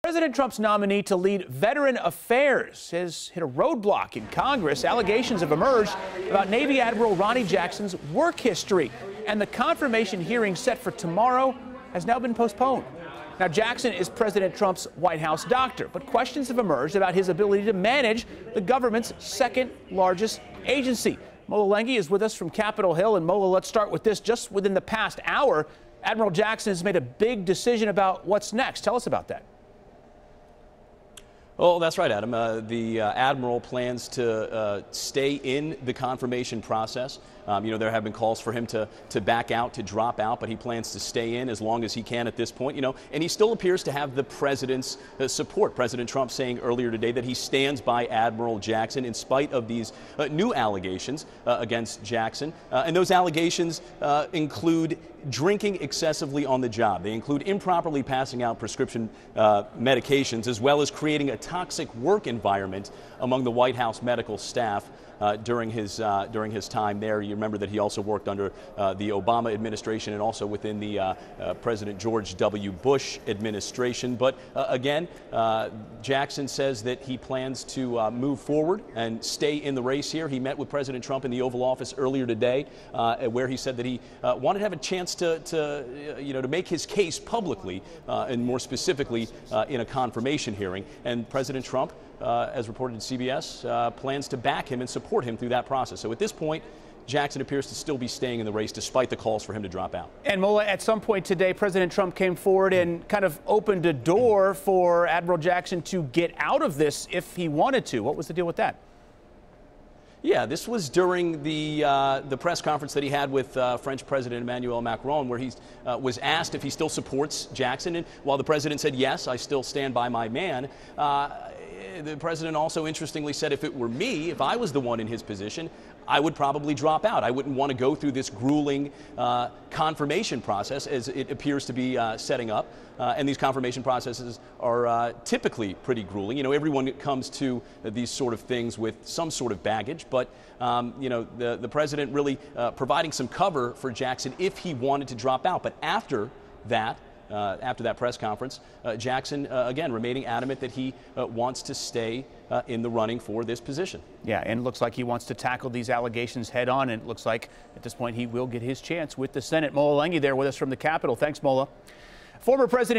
President Trump's nominee to lead Veteran Affairs has hit a roadblock in Congress. Allegations have emerged about Navy Admiral Jackson's work history, and the confirmation hearing set for tomorrow has now been postponed. Now, Jackson is President Trump's White House doctor, but questions have emerged about his ability to manage the government's second largest agency. Mola Lenghi is with us from Capitol Hill. And Mola, let's start with this. Just within the past hour, Admiral Jackson has made a big decision about what's next. Tell us about that. Oh, that's right, Adam. The Admiral plans to stay in the confirmation process. There have been calls for him to back out, to drop out, but he plans to stay in as long as he can at this point, and he still appears to have the president's support. President Trump saying earlier today that he stands by Admiral Jackson in spite of these new allegations against Jackson. And those allegations include drinking excessively on the job. They include improperly passing out prescription medications, as well as creating a toxic work environment among the White House medical staff during his time there. You remember that he also worked under the Obama administration and also within the President George W. Bush administration. But again, Jackson says that he plans to move forward and stay in the race here. He met with President Trump in the Oval Office earlier today, where he said that he wanted to have a chance to make his case publicly and more specifically in a confirmation hearing. And President Trump, as reported in CBS, plans to back him and support him through that process. So at this point, Jackson appears to still be staying in the race despite the calls for him to drop out. And Mola, at some point today, President Trump came forward and kind of opened a door for Admiral Jackson to get out of this if he wanted to. What was the deal with that? Yeah, this was during the press conference that he had with French President Emmanuel Macron, where he was asked if he still supports Jackson. And while the president said, yes, I still stand by my man, the president also interestingly said, if it were me, if I was the one in his position, I would probably drop out. I wouldn't want to go through this grueling confirmation process as it appears to be setting up. And these confirmation processes are typically pretty grueling. Everyone comes to these sort of things with some sort of baggage, but the president really providing some cover for Jackson if he wanted to drop out. But after that press conference, Jackson, again, remaining adamant that he wants to stay in the running for this position. Yeah, and it looks like he wants to tackle these allegations head on, and it looks like at this point he will get his chance with the Senate. Mola Lenghi there with us from the Capitol. Thanks, Mola. Former President